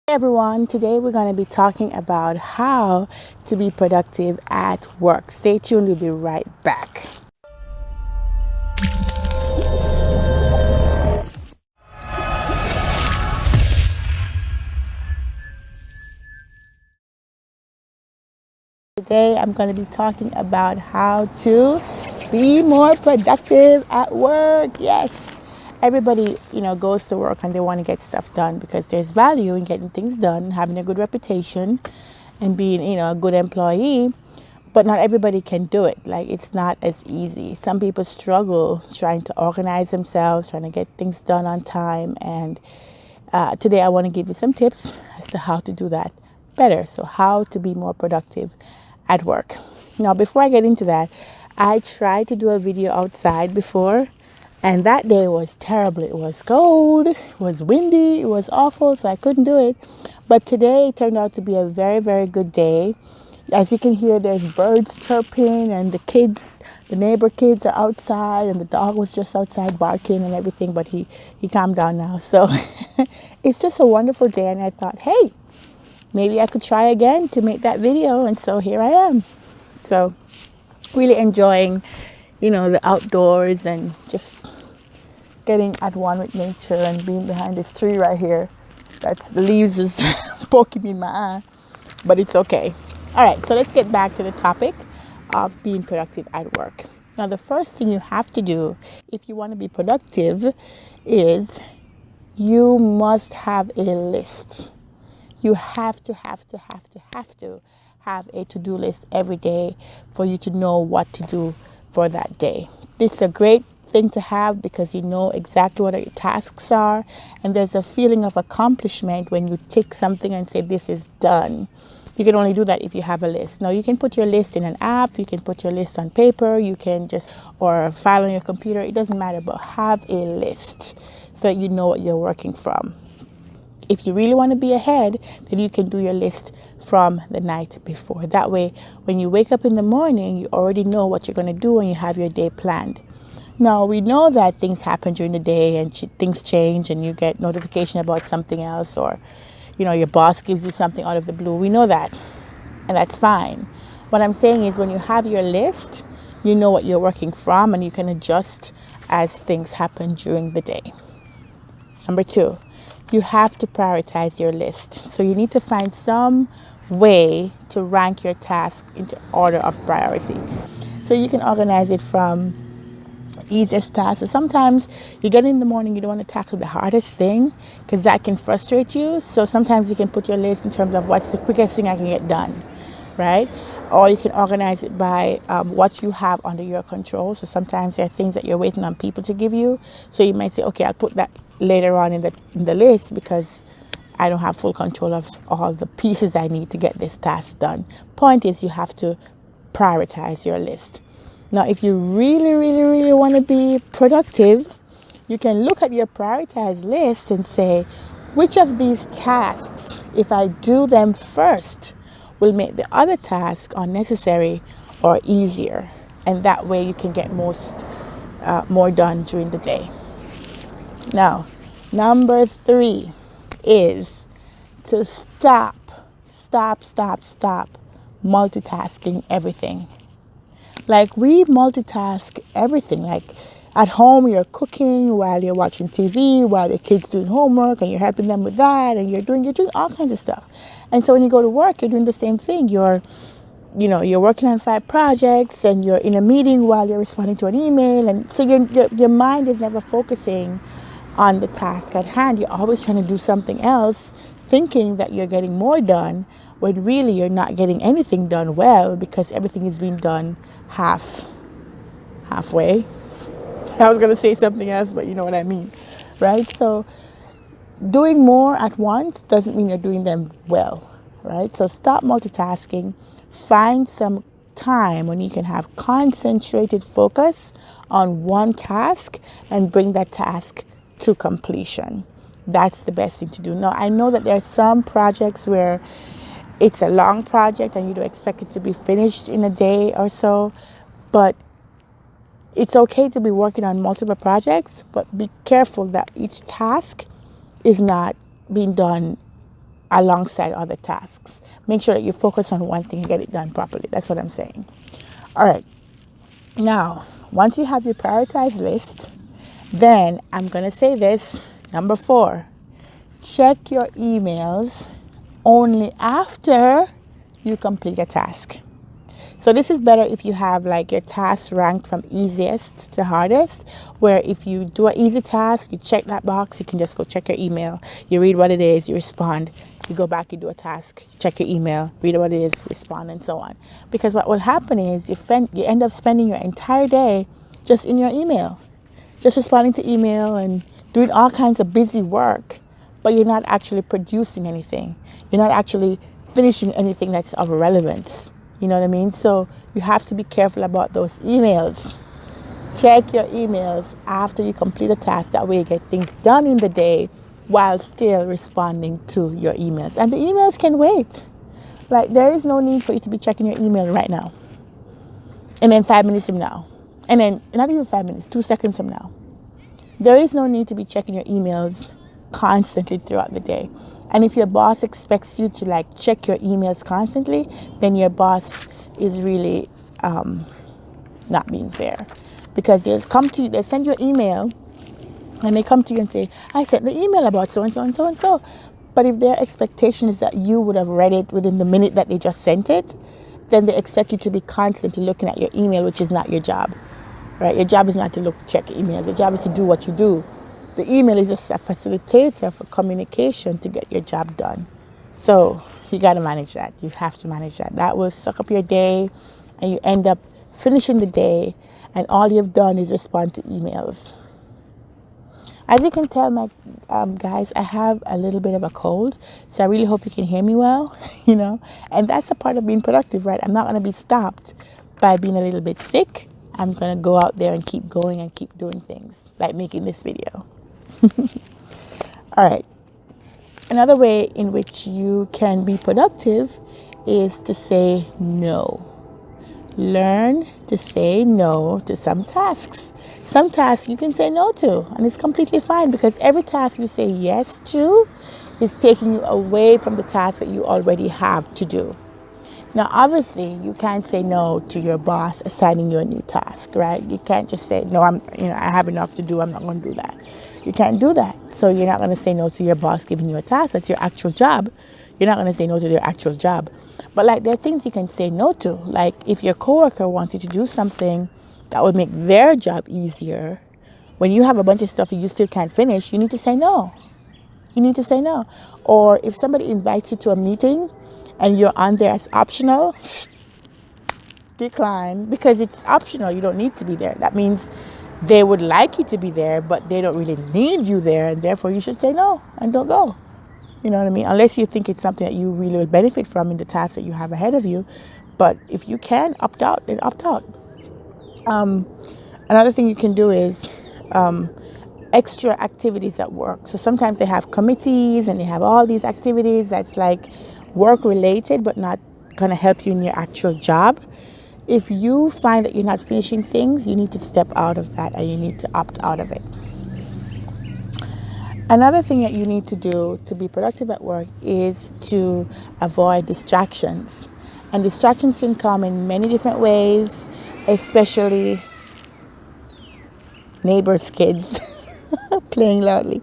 Hey everyone, today we're going to be talking about how to be productive at work. Stay tuned, we'll be right back. Today I'm going to be talking about how to be more productive at work. Yes. Everybody, goes to work and they want to get stuff done because there's value in getting things done, having a good reputation and being, a good employee. But not everybody can do it. Like, it's not as easy. Some people struggle trying to organize themselves, trying to get things done on time. And today I want to give you some tips as to how to do that better. So how to be more productive at work. Now, before I get into that, I tried to do a video outside before, and that day was terrible. It was cold, it was windy, it was awful, so I couldn't do it. But today turned out to be a very, very good day. As you can hear, there's birds chirping, and the neighbor kids are outside, and the dog was just outside barking and everything, but he calmed down now. So it's just a wonderful day, and I thought, hey, maybe I could try again to make that video, and so here I am. So really enjoying, the outdoors and just getting at one with nature and being behind this tree right here. The leaves is poking me in my eye, but it's okay. All right, so let's get back to the topic of being productive at work. Now, the first thing you have to do if you want to be productive is you must have a list. You have to have a to-do list every day for you to know what to do for that day. It's a great thing to have because you know exactly what your tasks are, and there's a feeling of accomplishment when you tick something and say this is done. You can only do that if you have a list. Now, you can put your list in an app, you can put your list on paper, or a file on your computer. It doesn't matter, but have a list so that you know what you're working from. If you really want to be ahead, then you can do your list from the night before. That way, when you wake up in the morning, you already know what you're going to do and you have your day planned. Now, we know that things happen during the day and things change and you get notification about something else, or, your boss gives you something out of the blue. We know that, and that's fine. What I'm saying is when you have your list, you know what you're working from and you can adjust as things happen during the day. Number 2, you have to prioritize your list. So you need to find some way to rank your task into order of priority. So you can organize it from easiest tasks. So sometimes you get in the morning, you don't want to tackle the hardest thing because that can frustrate you. So sometimes you can put your list in terms of what's the quickest thing I can get done, right? Or you can organize it by what you have under your control. So sometimes there are things that you're waiting on people to give you. So you might say, okay, I'll put that later on in the list because I don't have full control of all the pieces I need to get this task done. Point is, you have to prioritize your list. Now, if you really, really, really want to be productive, you can look at your prioritized list and say, which of these tasks, if I do them first, will make the other task unnecessary or easier. And that way you can get more done during the day. Now, number 3 is to stop multitasking everything. Like, we multitask everything. Like, at home, you're cooking while you're watching TV, while your kid's doing homework, and you're helping them with that, and you're doing all kinds of stuff. And so when you go to work, you're doing the same thing. You're working on 5 projects, and you're in a meeting while you're responding to an email, and so your mind is never focusing on the task at hand. You're always trying to do something else, thinking that you're getting more done, when really you're not getting anything done well because everything is being done halfway. I was going to say something else, but you know what I mean, right? So doing more at once doesn't mean you're doing them well, right? So stop multitasking. Find some time when you can have concentrated focus on one task and bring that task to completion. That's the best thing to do. Now, I know that there are some projects where it's a long project and you don't expect it to be finished in a day or so, but it's okay to be working on multiple projects, but be careful that each task is not being done alongside other tasks. Make sure that you focus on one thing and get it done properly. That's what I'm saying. All right. Now, once you have your prioritized list, then I'm going to say this, number 4, check your emails only after you complete a task. So this is better if you have like your tasks ranked from easiest to hardest, where if you do an easy task, you check that box, you can just go check your email, you read what it is, you respond, you go back, you do a task, you check your email, read what it is, respond, and so on. Because what will happen is you end up spending your entire day just in your email, just responding to email and doing all kinds of busy work, but you're not actually producing anything. You're not actually finishing anything that's of relevance. You know what I mean? So you have to be careful about those emails. Check your emails after you complete a task. That way you get things done in the day while still responding to your emails. And the emails can wait. Like, there is no need for you to be checking your email right now. And then 5 minutes from now. And then not even 5 minutes, 2 seconds from now. There is no need to be checking your emails constantly throughout the day. And if your boss expects you to like check your emails constantly, then your boss is really not being fair. Because they'll come to you, they'll send you an email and they come to you and say, I sent the email about so and so and so and so. But if their expectation is that you would have read it within the minute that they just sent it, then they expect you to be constantly looking at your email, which is not your job. Right? Your job is not to check emails. Your job is to do what you do. The email is just a facilitator for communication to get your job done. So you got to manage that. You have to manage that. That will suck up your day and you end up finishing the day and all you've done is respond to emails. As you can tell, my guys, I have a little bit of a cold, so I really hope you can hear me well, and that's a part of being productive, right? I'm not going to be stopped by being a little bit sick. I'm going to go out there and keep going and keep doing things, like making this video. All right. Another way in which you can be productive is to say no. Learn to say no to some tasks. Some tasks you can say no to, and it's completely fine because every task you say yes to is taking you away from the task that you already have to do. Now, obviously, you can't say no to your boss assigning you a new task, right? You can't just say, no, I have enough to do. I'm not going to do that. You can't do that. So you're not going to say no to your boss giving you a task. That's your actual job. You're not going to say no to their actual job. But like, there are things you can say no to. Like, if your coworker wants you to do something that would make their job easier, when you have a bunch of stuff that you still can't finish, you need to say no. You need to say no. Or if somebody invites you to a meeting and you're on there as optional, decline, because it's optional. You don't need to be there. That means they would like you to be there, but they don't really need you there, and therefore you should say no and don't go. You know what I mean? Unless you think it's something that you really will benefit from in the task that you have ahead of you. But if you can opt out, then opt out. Another thing you can do is extra activities at work. So sometimes they have committees and they have all these activities that's like work related but not going to help you in your actual job. If you find that you're not finishing things, you need to step out of that and you need to opt out of it. Another thing that you need to do to be productive at work is to avoid distractions. And distractions can come in many different ways, especially neighbors' kids playing loudly,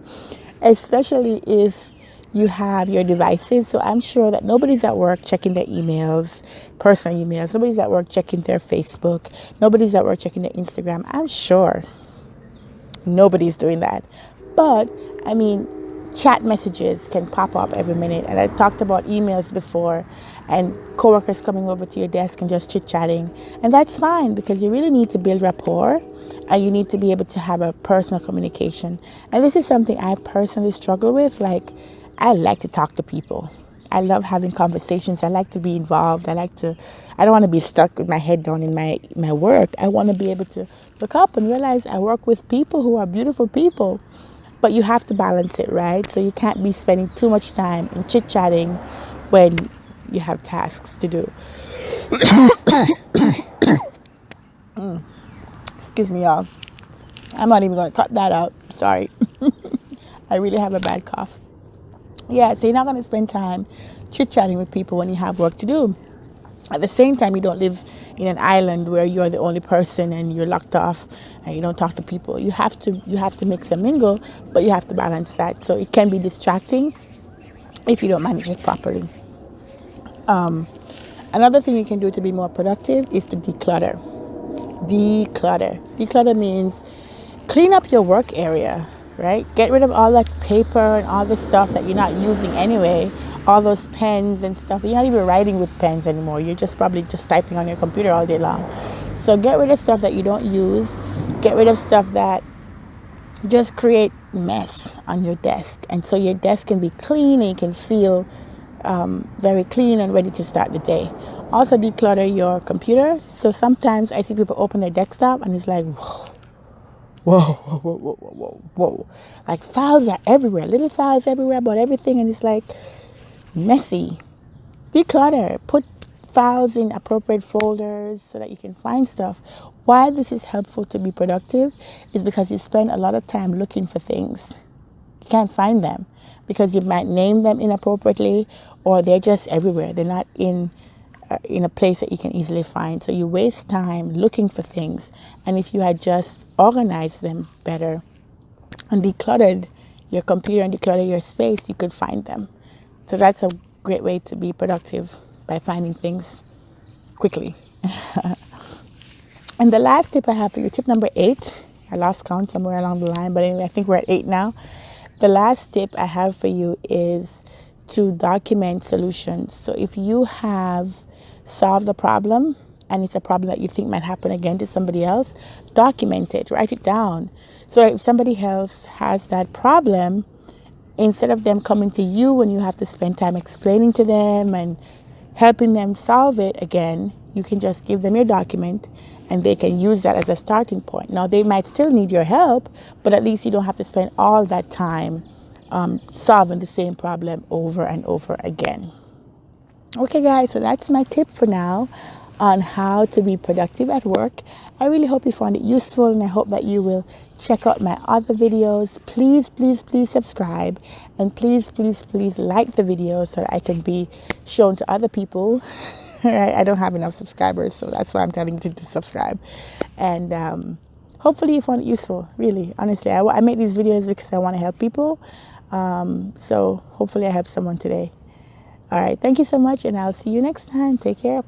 especially if you have your devices. So I'm sure that nobody's at work checking their emails, personal emails. Nobody's at work checking their Facebook. Nobody's at work checking their Instagram. I'm sure nobody's doing that. But, chat messages can pop up every minute. And I talked about emails before and coworkers coming over to your desk and just chit-chatting. And that's fine because you really need to build rapport and you need to be able to have a personal communication. And this is something I personally struggle with. Like, I like to talk to people. I love having conversations. I like to be involved. I don't want to be stuck with my head down in my work. I want to be able to look up and realize I work with people who are beautiful people. But you have to balance it, right? So you can't be spending too much time in chit-chatting when you have tasks to do. Excuse me, y'all. I'm not even going to cut that out. Sorry. I really have a bad cough. Yeah, so you're not going to spend time chit-chatting with people when you have work to do. At the same time, you don't live in an island where you're the only person and you're locked off and you don't talk to people. You have to mix and mingle, but you have to balance that. So it can be distracting if you don't manage it properly. Another thing you can do to be more productive is to declutter. Declutter means clean up your work area, right? Get rid of all that paper and all the stuff that you're not using anyway. All those pens and stuff. You're not even writing with pens anymore. You're just probably just typing on your computer all day long. So get rid of stuff that you don't use. Get rid of stuff that just create mess on your desk. And so your desk can be clean and you can feel very clean and ready to start the day. Also declutter your computer. So sometimes I see people open their desktop and it's like, whoa. Like files are everywhere, little files everywhere about everything, and it's like messy. Declutter. Put files in appropriate folders so that you can find stuff. Why this is helpful to be productive is because you spend a lot of time looking for things. You can't find them because you might name them inappropriately or they're just everywhere. They're not in a place that you can easily find. So you waste time looking for things. And if you had just organized them better and decluttered your computer and decluttered your space, you could find them. So that's a great way to be productive, by finding things quickly. And the last tip I have for you, tip number 8, I lost count somewhere along the line, but anyway, I think we're at 8 now. The last tip I have for you is to document solutions. So if you have solved a problem and it's a problem that you think might happen again to somebody else, document it, write it down. So if somebody else has that problem, instead of them coming to you when you have to spend time explaining to them and helping them solve it again, you can just give them your document and they can use that as a starting point. Now, they might still need your help, but at least you don't have to spend all that time solving the same problem over and over again. Okay, guys, so that's my tip for now on how to be productive at work. I really hope you found it useful, and I hope that you will check out my other videos. Please subscribe, and please like the video so that I can be shown to other people. Right? I don't have enough subscribers, so that's why I'm telling you to subscribe. And hopefully you found it useful. Really, honestly, I make these videos because I want to help people. So hopefully I help someone today. All right, thank you so much, and I'll see you next time. Take care.